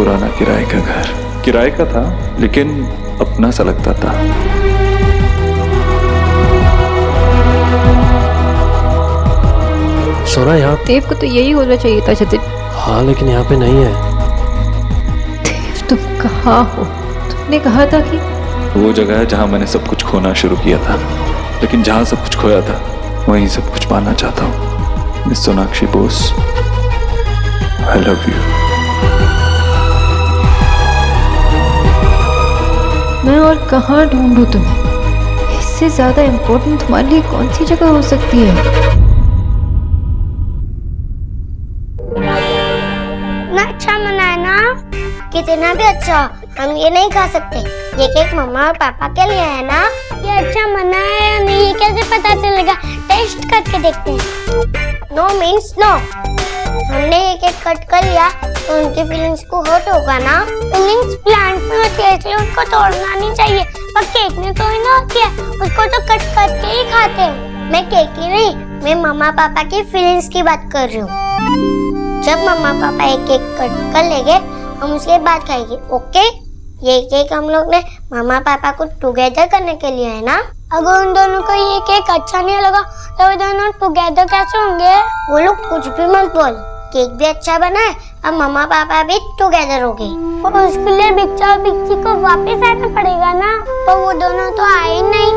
पुराना किराए का घर। किराए का था लेकिन अपना सा लगता था। सोना यहाँ देव को तो यही होना चाहिए था जतिन। हाँ लेकिन यहाँ पे नहीं है। देव तुम कहाँ हो? तुमने कहा था कि वो जगह है जहां मैंने सब कुछ खोना शुरू किया था, लेकिन जहां सब कुछ खोया था वहीं सब कुछ पाना चाहता हूँ। Miss Sonakshi Bose, I love you. मैं और कहाँ ढूंढूं तुम्हें? इससे ज्यादा इम्पोर्टेंट तुम्हारे लिए कौन सी जगह हो सकती है? ना अच्छा मना है ना? कितना भी अच्छा, हम ये नहीं खा सकते। ये केक मम्मा और पापा के लिए है ना? ये अच्छा मना है या नहीं ये कैसे पता चलेगा? टेस्ट करके देखते हैं। No means no. हमने ये केक कट कर लिया तो उनकी फीलिंग्स को हर्ट होगा ना? फीलिंग्स प्लांट में होती है इसलिए उसको तोड़ना नहीं चाहिए। पर केक में तो ना होती है, उसको तो कट करके ही खाते हैं। मैं केक की नहीं, मैं मम्मा पापा की फीलिंग्स की बात कर रही हूँ। जब मम्मा पापा एक केक कट कर लेंगे हम उसके बाद खाएंगे, ओके? ये केक हम लोग ने मम्मा पापा को टुगेदर करने के लिए है ना? अगर उन दोनों को ये केक अच्छा नहीं लगा तो वो दोनों टुगेदर कैसे होंगे? वो लोग कुछ भी मत बोल। केक भी अच्छा बना है, अब मम्मा पापा भी टुगेदर हो गए। और उसके लिए बिच्चा और बिच्ची को वापस आना पड़ेगा ना? पर वो दोनों तो आए ही नहीं।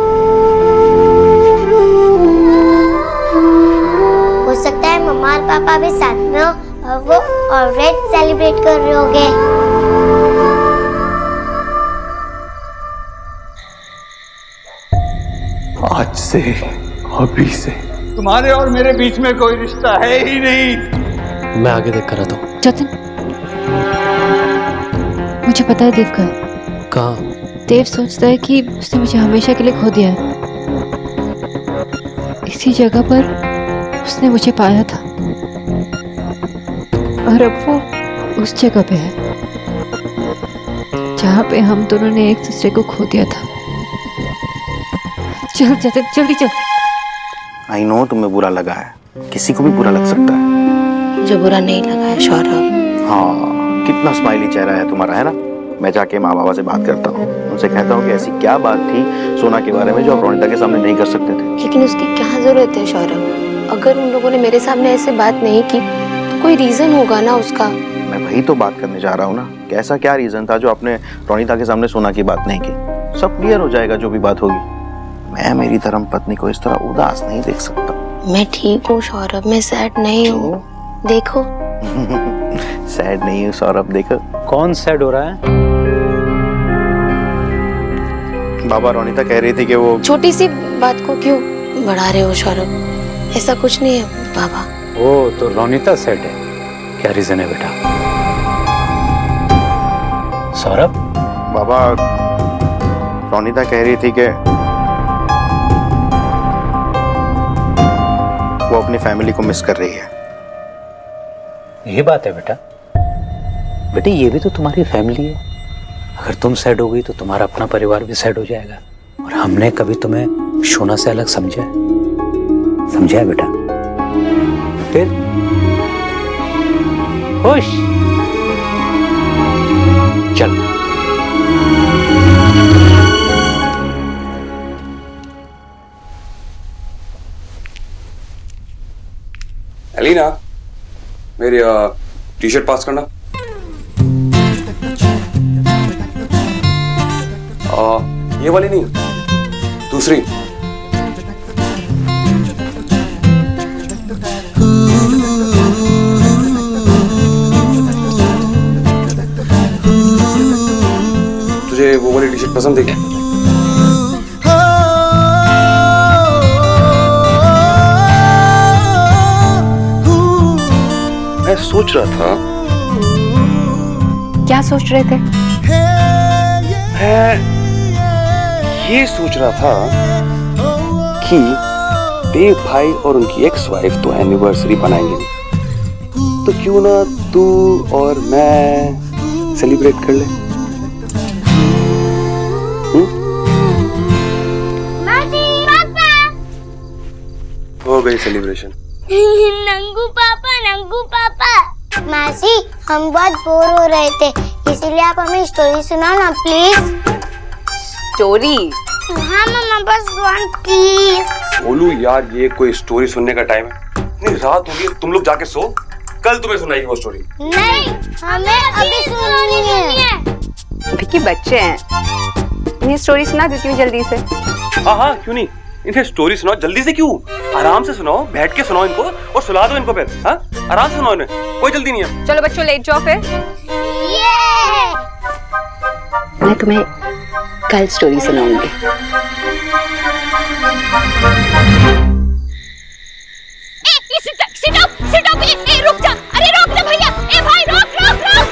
हो सकता है मम्मा और पापा भी साथ में हो और वो ऑलरेडी सेलिब्रेट कर रहे होंगे। आज से, अभी से तुम्हारे और मेरे बीच में कोई रिश्ता है ही नहीं। मैं आगे देख कर आता हूँ। जतिन, मुझे पता है देव का। कहाँ? देव सोचता है कि उसने मुझे हमेशा के लिए खो दिया है। इसी जगह पर उसने मुझे पाया था और अब वो उस जगह पे है जहाँ पे हम दोनों ने एक दूसरे को खो दिया था। चल जतिन, जल्दी चल। आई नो तुम्हें बुरा लगा है, किसी को भी बुरा लग सकता है। मुझे बुरा नहीं लगा है सौरभ। हाँ, कितना स्माइली चेहरा है तुम्हारा, है ना? मैं जाके माँ बाबा से बात करता हूँ, उनसे कहता हूँ कि ऐसी क्या बात थी सोना के बारे में जो आप रोनिता के सामने नहीं कर सकते थे। लेकिन उसकी क्या जरूरत है सौरभ? अगर उन लोगों ने मेरे सामने ऐसे बात नहीं की तो कोई रीजन होगा ना उसका। मैं वही तो बात करने जा रहा हूँ ना, कि ऐसा क्या रीजन था जो आपने रोनिता के सामने सोना की बात नहीं की। सब क्लियर हो जाएगा जो भी बात होगी। मैं मेरी धर्म पत्नी को इस तरह उदास नहीं देख सकता। मैं ठीक हूँ सौरभ, मैं सैड नहीं हूँ। देखो सैड नहीं हूँ सौरभ, देखो। कौन सैड हो रहा है? बाबा रोनिता कह रही थी कि वो छोटी सी बात को क्यों बढ़ा रहे हो सौरभ? ऐसा कुछ नहीं है बाबा। ओ तो रोनिता सैड है, क्या रीजन है बेटा? सौरभ? बाबा रोनिता कह रही थी कि वो अपनी फैमिली को मिस कर रही है। ये बात है बेटा। बेटे ये भी तो तुम्हारी फैमिली है। अगर तुम सैड हो गई तो तुम्हारा अपना परिवार भी सैड हो जाएगा। और हमने कभी तुम्हें सोना से अलग समझा है बेटा? फिर खुश चल। एलिना, मेरी टी शर्ट पास करना। ये वाली नहीं, दूसरी। तुझे वो वाली टी शर्ट पसंद है क्या? मैं सोच रहा था। क्या सोच रहे थे? मैं ये सोच रहा था कि देव भाई और उनकी एक्स वाइफ तो एनिवर्सरी बनाएंगे, तो क्यों ना तू और मैं सेलिब्रेट कर ले? हो गई सेलिब्रेशन। नंगू पापा, नंगू पापा। मासी, हम बहुत बोर हो रहे थे, इसीलिए आप हमें स्टोरी सुनाओ ना प्लीज। स्टोरी? हाँ मम्मा, बस वन प्लीज। बोलू यार, ये कोई स्टोरी सुनने का टाइम है? इतनी रात हो गई, तुम लोग जाके सो, कल तुम्हें सुनाएगी वो स्टोरी। नहीं, हमें अभी सुनानी है। विक्की बच्चे हैं, इन्हें स्टोरी सुना देती हूँ जल्दी से। हाँ, क्यों नहीं, इन्हें स्टोरी सुनाओ जल्दी से। क्यों, आराम से सुनाओ, बैठ के सुनाओ इनको और सुला दो इनको फिर। हाँ, आराम से सुनाओ इन्हें, कोई जल्दी नहीं है। चलो बच्चों, लेट जाओ फिर। मैं तुम्हें कल स्टोरी सुनाऊंगी। रुक जा, अरे रोक जा भैया, ए भाई रोक रोक रोक।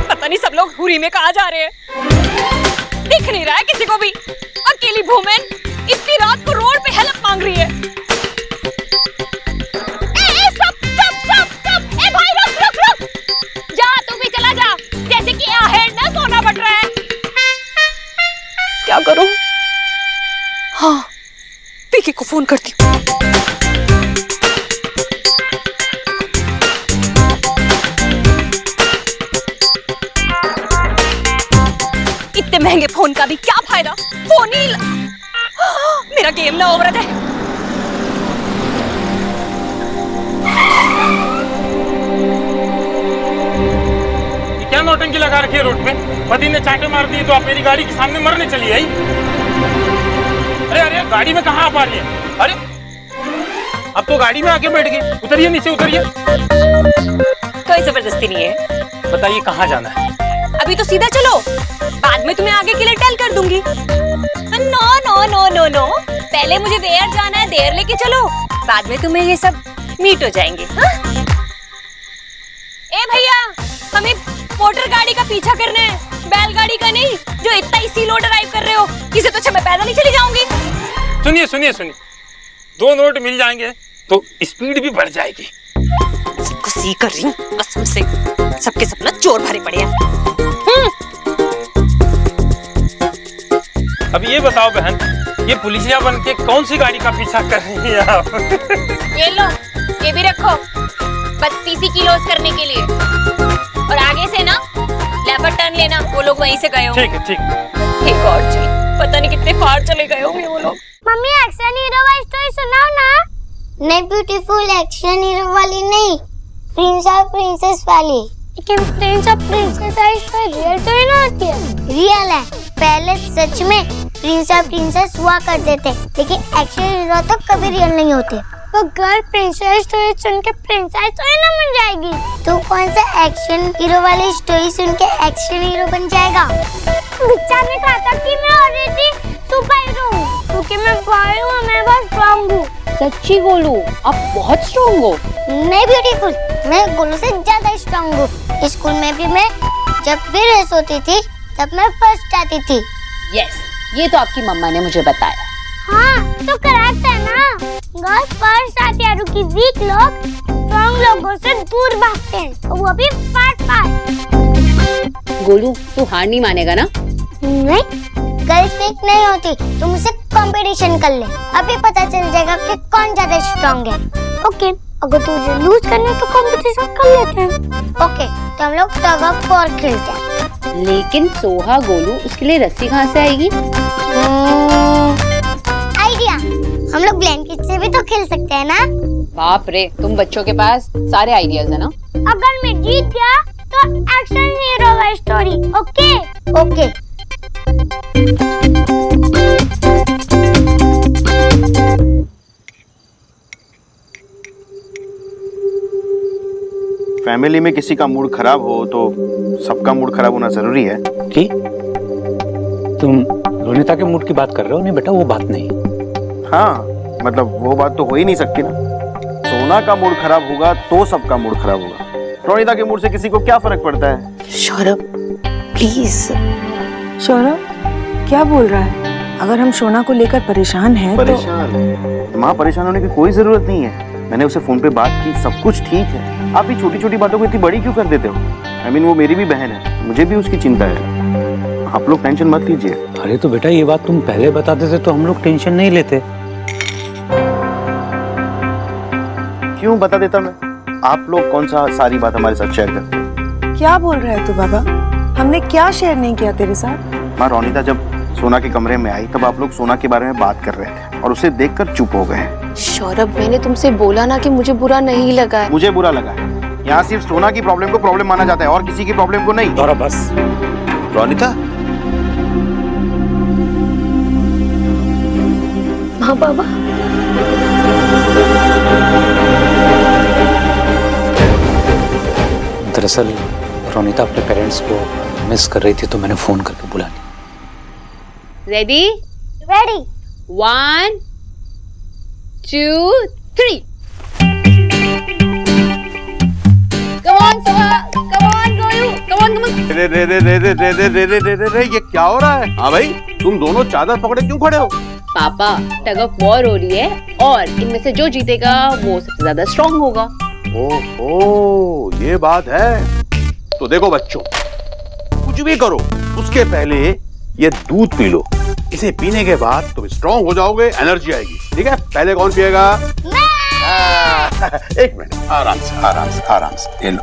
पता नहीं सब लोग हुरी में कहाँ जा रहे हैं, दिख नहीं रहा है किसी को भी। अकेली वुमेन इतनी रात को रोड पे हेल्प मांग रही है। स्टॉप स्टॉप स्टॉप स्टॉप, ए भाई रुक रुक रुक, जा तू भी चला जा, जैसे कि आहेर ना सोना बट रहा है। क्या करूं? हाँ, पीके को फोन करती हूँ। इतने महंगे फोन का भी क्या फायदा, फोन ही मेरा गेम ना ओवर जाए। क्या नौटंकी लगा रखी है रोड पे? पति ने चाटे मार दी तो आप मेरी गाड़ी के सामने मरने चली आई। अरे अरे, गाड़ी में कहाँ आ पा रही है? अरे अब तो गाड़ी में आके बैठ गई, उतरिए नीचे उतरिए। कोई जबरदस्ती नहीं है। बताइए कहाँ जाना है? अभी तो सीधा चलो, बाद में तुम्हें आगे के लिए टेल कर दूंगी। No no no no no, पहले मुझे देर जाना है, देर लेके चलो, बाद में तुम्हें ये सब मीट हो जाएंगे। हाँ? ए भैया, हमें मोटर गाड़ी का पीछा करना है, बैलगाड़ी का नहीं, जो इतना इसी लो ड्राइव कर रहे हो। इसे तो अच्छा मैं पैदल ही चली जाऊंगी। सुनिए सुनिए सुनिए, 2 नोट मिल जाएंगे तो स्पीड भी बढ़ जाएगी। सबको सी कर रही हूँ कसम से, सबके सपना चोर भरे पड़े हैं। अब ये बताओ बहन, ये पुलिसिया बन के कौन सी गाड़ी का पीछा कर रही है आप? ये लो, ये भी रखो, बत्तीसी की लॉस करने के लिए। और आगे से ना लेफ्ट टर्न लेना, वो लोग वहीं से गए हो। ठीक है ठीक। एक और चीज, पता नहीं कितने फार चले गए होंगे वो लोग। मम्मी, एक्शन हीरो वाली स्टोरी सुनाओ ना। नहीं, ब्यूटीफुल एक्शन हीरो वाली नहीं, प्रिंस और प्रिंसेस वाली। लेकिन प्रिंस और प्रिंसेस वाली स्टोरी रियल तो नहीं होती है। रियल है, पहले सच में प्रिंस और प्रिंसेस हुआ करते थे, लेकिन एक्शन हीरो तो कभी रियल नहीं होते। वो गर्ल प्रिंसेस स्टोरी सुन के प्रिंसेस तो ना बन जाएगी। तू कौन सा एक्शन हीरो वाली स्टोरी सुन के एक्शन हीरो बन जाएगा? बिच्चा ने कहा था कि मैं ऑलरेडी सुपर हीरो हूँ, क्योंकि मैं बॉय हूँ, मैं बहुत स्ट्रॉन्ग हूँ। सच्ची गोलू, आप बहुत स्ट्रॉन्ग हो। नहीं ब्यूटीफुल, मैं गोलू से ज्यादा स्ट्रॉन्ग हूँ। स्कूल में भी मैं जब भी रेस होती थी तब मैं फर्स्ट आती थी। यस, ये तो आपकी मम्मा ने मुझे बताया। हाँ, तो करेक्ट है ना। गर्ल्स फर्स्ट आती है, रुकी वीक लोग स्ट्रॉन्ग लोगों से दूर भागते हैं, और वो भी फास्ट। गोलू, तू हार नहीं मानेगा ना? नहीं, गर्ल्स वीक नहीं होती, तुम मुझसे कंपटीशन कर ले, अभी पता चल जाएगा कि कौन ज्यादा स्ट्रॉन्ग है। ओके, अगर तुझे लूज करना है तो कंपटीशन कर लेते हैं। ओके, तो हम लोग टग ऑफ वॉर खेलते हैं। लेकिन सोहा गोलू, उसके लिए रस्सी कहाँ से आएगी? आइडिया, हम लोग ब्लैंकेट से भी तो खेल सकते हैं ना। बाप रे, तुम बच्चों के पास सारे आइडियाज है ना। अगर मैं जीत गया तो एक्शन हीरो वाली स्टोरी। Okay okay. फैमिली में किसी का मूड खराब हो तो सबका मूड खराब होना जरूरी है। कि तुम रोनिता के मूड की बात कर रहे हो? नहीं बेटा, वो बात नहीं। हाँ, मतलब वो बात तो हो ही नहीं सकती ना। सोना का मूड खराब होगा तो सबका मूड खराब होगा। रोनिता के मूड से किसी को क्या फर्क पड़ता है? सौरभ प्लीज। सौरभ क्या बोल रहा है? अगर हम सोना को लेकर परेशान हैं तो माँ, परेशान होने की कोई जरूरत नहीं है। मैंने उसे फोन पे बात की, सब कुछ ठीक है। आप ही छोटी छोटी बातों को इतनी बड़ी क्यों कर देते हो? I mean, वो मेरी भी बहन है, मुझे भी उसकी चिंता है। आप लोग टेंशन मत लीजिए। अरे तो बेटा, ये बात तुम पहले बता देते तो हम लोग टेंशन नहीं लेते। क्यों बता देता मैं? आप लोग कौन सा सारी बात हमारे साथ शेयर करते हैं? क्या बोल रहा है तू बाबा? हमने क्या शेयर नहीं किया तेरे साथ? माँ रोनिता जब सोना के कमरे में आई तब आप लोग सोना के बारे में बात कर रहे थे और उसे देखकर चुप हो गए। सौरभ, मैंने तुमसे बोला ना कि मुझे बुरा नहीं लगा है। मुझे बुरा लगा है। यहाँ सिर्फ सोना की प्रॉब्लम को प्रॉब्लम माना जाता है और किसी की प्रॉब्लम को नहीं। और बस रोनिता, हाँ बाबा। दरअसल रोनिता अपने पेरेंट्स को मिस कर रही थी तो मैंने फोन करके बुला लिया। Ready? Ready. 1 2 3 Come on, Soha. Come on, Goyu. Come on, come on. रे रे रे रे रे रे रे रे रे रे रे रे ये क्या हो रहा है? हाँ भाई, तुम दोनों चादर पकड़े क्यों खड़े हो? पापा, टग ऑफ वॉर हो रही है और इनमें से जो जीतेगा वो सबसे ज्यादा स्ट्रांग होगा। ओहो, ये बात है। तो देखो बच्चों, कुछ भी करो उसके पहले ये दूध पी लो। इसे पीने के बाद तुम स्ट्रांग हो जाओगे, एनर्जी आएगी। ठीक है? पहले कौन पिएगा? एक मिनट, आराम से आराम से आराम से, ये लो।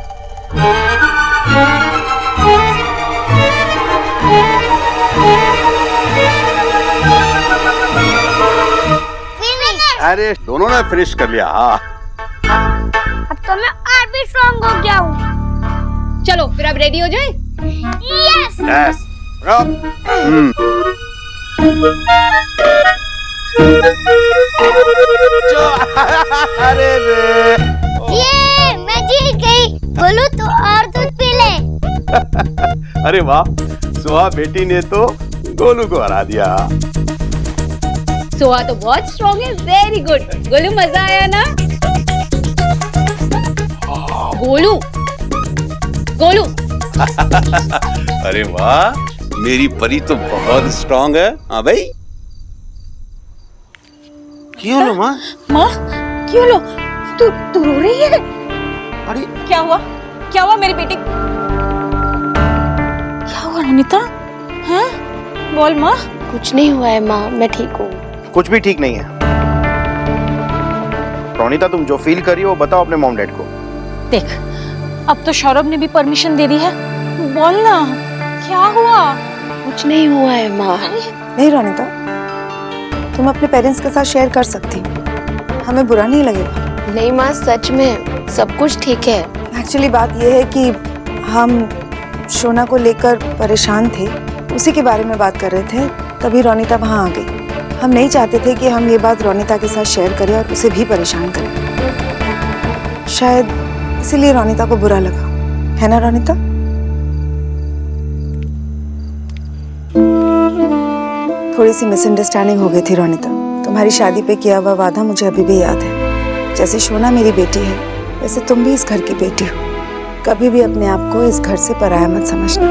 अरे दोनों ने फिनिश कर लिया। हाँ, अब तो मैं और भी स्ट्रांग हो गया हूँ। चलो फिर अब रेडी हो जाए। यस। यस, अरे रे, ये मैं जीत गई। बोलू तो और दूध पी ले। अरे वाह, सुहा बेटी ने तो गोलू को हरा दिया। सोहा तो बहुत स्ट्रांग है। वेरी गुड गोलू, मजा आया ना? गोलू गोलू। अरे वाह, मेरी परी तो बहुत स्ट्रांग है। हाँ भाई, क्यों लो माँ? माँ, क्यों लो? तू रो रही है? अरे क्या हुआ? क्या हुआ मेरी बेटी? क्या हुआ रोनिता? हैं? बोल माँ। कुछ नहीं हुआ है माँ, मैं ठीक हूँ। कुछ भी ठीक नहीं है। रोनिता, तुम जो फील कर रही हो वो बताओ अपने मॉम डैड को। देख, अब तो सौरभ ने भी परमिशन दे दी है। बोल ना, क्या हुआ? कुछ नहीं हुआ है माँ। नहीं रोनिता, तुम अपने पेरेंट्स के साथ शेयर कर सकती हो, हमें बुरा नहीं लगेगा। नहीं माँ, सच में सब कुछ ठीक है। एक्चुअली बात यह है कि हम शोना को लेकर परेशान थे, उसी के बारे में बात कर रहे थे, तभी रोनिता वहाँ आ गई। हम नहीं चाहते थे कि हम ये बात रोनिता के साथ शेयर करें और उसे भी परेशान करें। शायद इसीलिए रोनिता को बुरा लगा, है ना रोनिता? थोड़ी सी मिसअंडरस्टैंडिंग हो गई थी रोनिता। तुम्हारी शादी पे किया हुआ वादा मुझे अभी भी याद है। जैसे शोना मेरी बेटी है, वैसे तुम भी इस घर की बेटी हो। कभी भी अपने आप को इस घर से पराया मत समझना।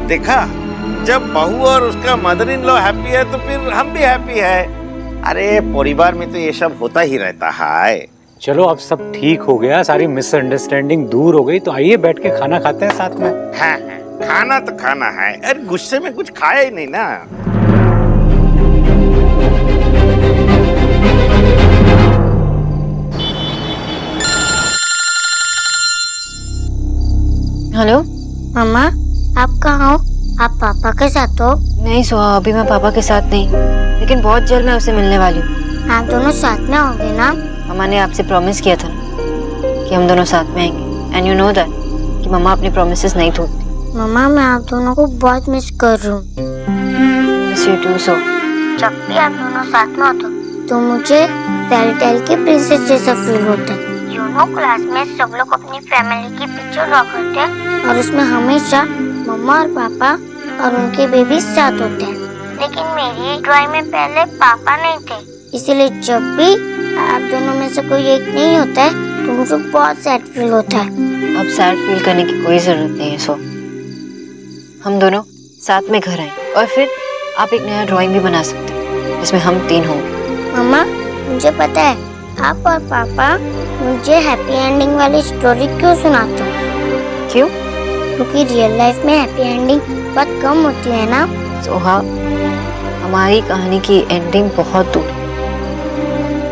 देखा, जब बहू और उसका मदर इन लॉ हैप्पी है तो फिर हम भी हैप्पी है। अरे परिवार में तो ये सब होता ही रहता है। चलो अब सब ठीक हो गया, सारी मिसअंडरस्टैंडिंग दूर हो गई, तो आइए बैठ के खाना खाते हैं साथ में। हाँ, खाना तो खाना है। अरे गुस्से में कुछ खाया ही नहीं ना। हेलो मम्मा, आप कहाँ हो? आप पापा के साथ हो? नहीं सोहा, अभी मैं पापा के साथ नहीं, लेकिन बहुत जल्द मैं उसे मिलने वाली हूँ। आप दोनों साथ में होंगे ना? मम्मा ने आपसे प्रॉमिस किया था कि हम दोनों साथ में आएंगे, एंड यू नो दैट कि मम्मा अपनी प्रॉमिसेस नहीं तोड़ती। मम्मा, मैं आप दोनों को बहुत मिस कर रही हूँ। मिस यू टू सो। जब भी आप दोनों साथ में होते तो मुझे फेरी टेल की प्रिंसेस जैसा फील होता है। यू नो, क्लास में सब लोग अपनी फैमिली की पिक्चर ड्रॉ करते हैं और उसमें हमेशा मम्मा और पापा और उनके बेबी साथ होते हैं। लेकिन मेरी ड्राइंग में पहले पापा नहीं थे, इसीलिए जब भी आप दोनों में से कोई एक नहीं होता है तो मुझे बहुत सैड फील होता है। अब सैड फील करने की कोई जरूरत नहीं है सो। हम दोनों साथ में घर आए और फिर आप एक नया ड्राइंग भी बना सकते हैं जिसमें हम 3 होंगे। मम्मा, मुझे पता है आप और पापा मुझे हैप्पी एंडिंग वाली स्टोरी क्यों सुनाते हो। क्यों? क्योंकि रियल लाइफ में हैप्पी एंडिंग बहुत कम होती है ना। सोहा, हमारी कहानी की एंडिंग बहुत दूर है।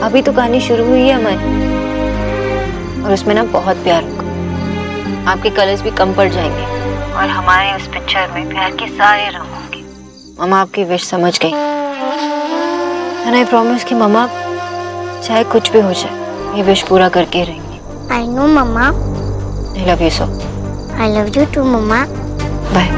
अभी तो कहानी शुरू हुई है हमारी, और उसमें ना बहुत प्यार होगा। आपके कलर्स भी कम पड़ जाएंगे और हमारे उस पिक्चर में प्यार के सारे रंग होंगे। मम्मा आपकी विश समझ गई, एंड आई प्रॉमिस कि मम्मा चाहे कुछ भी हो जाए ये विश पूरा करके रहेंगी। I know mama. I love you so. I love you too mama. Bye.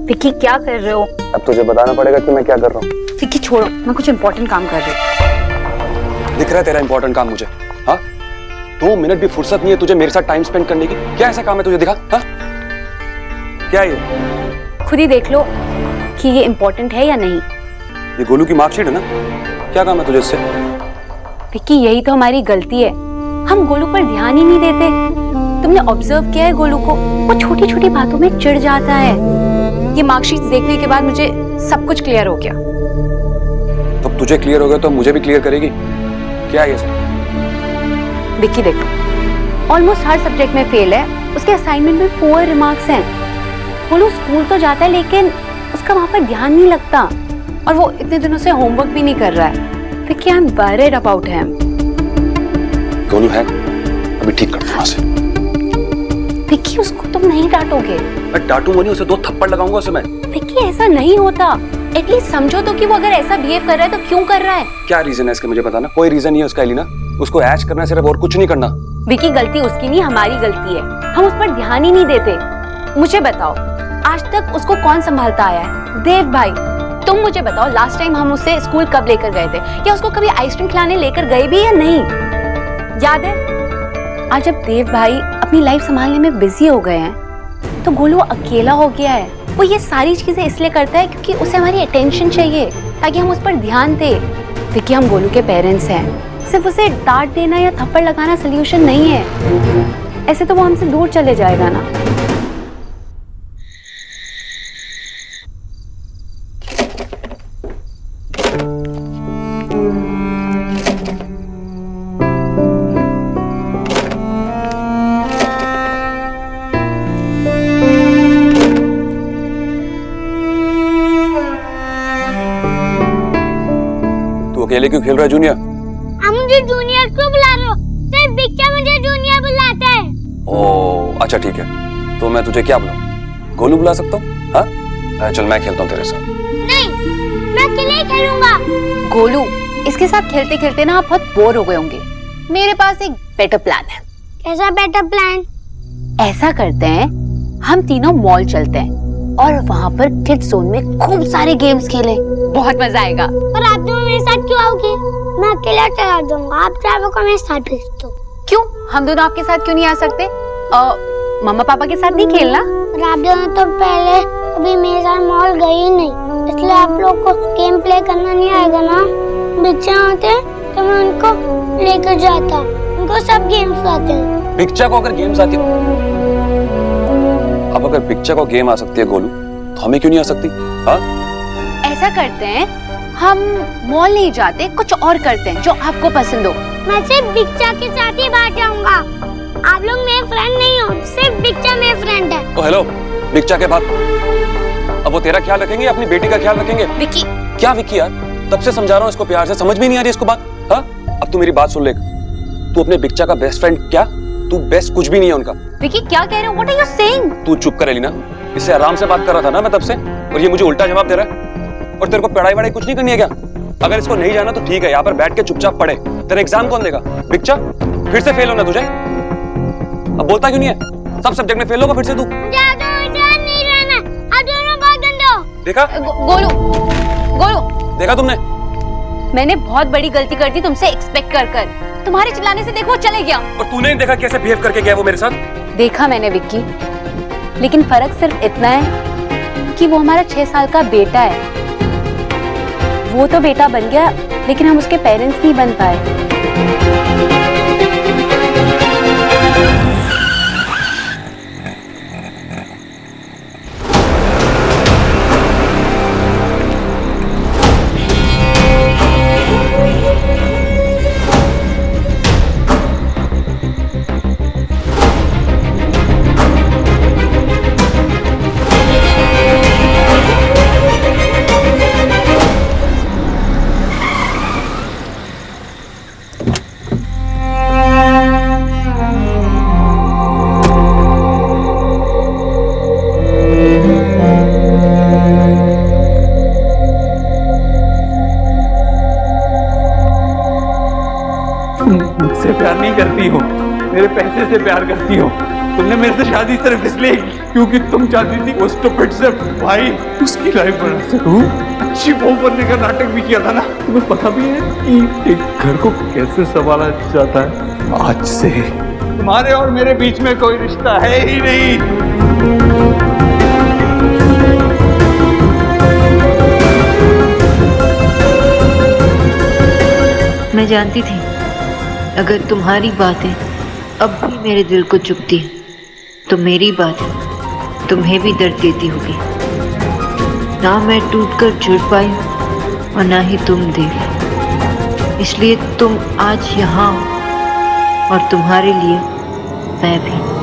Vicky क्या कर रहे हो? अब तुझे बताना पड़ेगा कि मैं क्या कर रहा हूँ। विक्की छोड़ो, मैं कुछ इम्पोर्टेंट काम कर रही हूँ। दिख रहा है तेरा इंपॉर्टेंट काम मुझे? हाँ, 2 मिनट भी फुर्सत नहीं है तुझे मेरे साथ टाइम स्पेंड करने की? क्या ऐसा काम है तुझे? दिखा। हाँ, क्या है ये? खुद ही देख लो कि ये इम्पोर्टेंट है या नहीं। ये गोलू की मार्कशीट है ना? क्या काम है तुझे इससे? विक्की यही तो हमारी गलती है, हम गोलू पर ध्यान ही नहीं देते। तुमने ऑब्जर्व किया है गोलू को, वो छोटी छोटी बातों में चिढ़ जाता है। ये मार्कशीट देखने के बाद मुझे सब कुछ क्लियर हो गया। तो तुझे क्लियर हो गया तो मुझे भी क्लियर करेगी? क्या है ये सब? विक्की देखो, ऑलमोस्ट हर सब्जेक्ट में फेल है, उसके असाइनमेंट में पुअर रिमार्क्स हैं। गोलू स्कूल तो जाता है लेकिन उसका वहां पर ध्यान नहीं लगता, और वो इतने दिनों से होमवर्क भी नहीं कर रहा है। Vicky I am worried about him. Golu है, अभी ठीक कर दूंगा उसे। विक्की उसको तुम नहीं डांटोगे? मैं डांटूंगा नहीं, उसे 2 थप्पड़ लगाऊंगा उसे मैं। विक्की ऐसा नहीं होता, एटलीस्ट समझो तो कि वो अगर ऐसा बिहेव कर रहा है तो क्यों कर रहा है। क्या रीजन है इसका मुझे बताना। कोई रीजन नहीं है उसका एलिना, उसको ऐश करना है सिर्फ, और कुछ नहीं करना। विक्की गलती उसकी नहीं, हमारी गलती है, हम उस पर ध्यान ही नहीं देते। मुझे बताओ आज तक उसको कौन संभालता आया है? देव भाई। तुम मुझे बताओ लास्ट टाइम हम उसे स्कूल कब लेकर गए थे, या उसको कभी आइसक्रीम खिलाने लेकर गए भी या नहीं? याद है? आज जब देव भाई अपनी लाइफ संभालने में बिजी हो गए हैं तो गोलू अकेला हो गया है। वो ये सारी चीजें इसलिए करता है क्योंकि उसे हमारी अटेंशन चाहिए, ताकि हम उस पर ध्यान दें। क्योंकि हम गोलू के पेरेंट्स हैं, सिर्फ उसे डांट देना या थप्पड़ लगाना सोल्यूशन नहीं है। ऐसे तो वो हमसे दूर चले जाएगा ना। अकेले क्यों खेल रहा है जूनियर? आप मुझे जूनियर क्यों बुला रहे हो? सिर्फ बिक्चा मुझे जूनियर बुलाता है। ओह अच्छा ठीक है, तो मैं तुझे क्या बुलाऊं? गोलू बुला सकता हूँ? हाँ चल मैं खेलता हूँ तेरे साथ। नहीं, मैं अकेले ही खेलूंगा। गोलू, इसके साथ खेलते खेलते ना आप बहुत बोर हो गए होंगे। मेरे पास एक बेटर प्लान है। कैसा बेटर प्लान? ऐसा करते हैं, हम तीनों मॉल चलते हैं और वहाँ पर किड्स जोन में खूब सारे गेम्स खेलें, बहुत मजा आएगा। और आप दोनों मेरे साथ क्यों आओगे? मैं अकेला चला जाऊंगा, आप चारों को मेरे साथ भेज दो। क्यों? हम दोनों आपके साथ क्यों नहीं आ सकते? मम्मा पापा के साथ नहीं खेलना? और आप दोनों तो पहले कभी मेरे साथ मॉल गए ही नहीं, इसलिए आप लोग को गेम प्ले करना नहीं आएगा ना। बच्चे आते तो मैं उनको लेकर जाता, उनको सब गेम्स आते हैं। बिक्चा को अगर गेम्स आती, अब अगर बिक्चा को गेम आ सकती है गोलू, तो हमें क्यों नहीं आ सकती? हाँ ऐसा करते हैं, हम मॉल नहीं जाते, कुछ और करते हैं जो आपको पसंद हो। मैं सिर्फ बिक्चा के साथ ही बाहर जाऊंगा। आप लोग मेरे फ्रेंड नहीं हो, सिर्फ बिक्चा मेरे फ्रेंड है। तो हेलो बिक्चा के बाद अब वो तेरा ख्याल रखेंगे, अपनी बेटी का ख्याल रखेंगे? विक्की। क्या विक्की यार, तब से समझा रहा हूँ इसको प्यार से, समझ भी नहीं आ रही इसको बात। हाँ अब तू मेरी बात सुन ले, तू अपने बिक्चा का बेस्ट फ्रेंड क्या? तू बेस्ट कुछ भी नहीं है उनका। विक्की क्या कह रहे हो? What are you saying? तू चुप कर एलिना, इससे आराम से बात कर रहा था ना मैं तब से, और ये मुझे उल्टा जवाब दे रहा है। और तेरे को पढ़ाई वढ़ाई कुछ नहीं करनी है क्या? अगर इसको नहीं जाना तो ठीक है, यहाँ पर बैठ के चुपचाप पढ़े। तेरा एग्जाम कौन देगा? बिक्चा फिर से फेल होना तुझे? अब बोलता क्यों नहीं है? सब सब्जेक्ट में फेल होगा फिर से तू। देखा गोलू, गोलू देखा तुमने? मैंने बहुत बड़ी गलती कर दी तुमसे एक्सपेक्ट कर कर। तुम्हारे चिल्लाने से देखो चले गया। और तूने नहीं देखा कैसे बिहेव करके गया वो मेरे साथ? देखा मैंने विक्की, लेकिन फर्क सिर्फ इतना है कि वो हमारा 6 साल का बेटा है। वो तो बेटा बन गया, लेकिन हम उसके पेरेंट्स नहीं बन पाए। करती हो, मेरे पैसे से प्यार करती हो। तुमने मेरे से शादी सिर्फ इसलिए क्योंकि तुम चाहती थी वो स्टूपिड से भाई उसकी लाइफ बना सकूं। अच्छी बहू बनने का नाटक भी किया था ना। तुम्हें पता भी है कि एक घर को कैसे संभाला जाता है। आज से तुम्हारे और मेरे बीच में कोई रिश्ता है ही नहीं। मैं जानती थी अगर तुम्हारी बातें अब भी मेरे दिल को चुभती है तो मेरी बातें तुम्हें भी दर्द देती होगी। ना मैं टूटकर जुड़ पाई और ना ही तुम देव। इसलिए तुम आज यहाँ हो और तुम्हारे लिए मैं भी।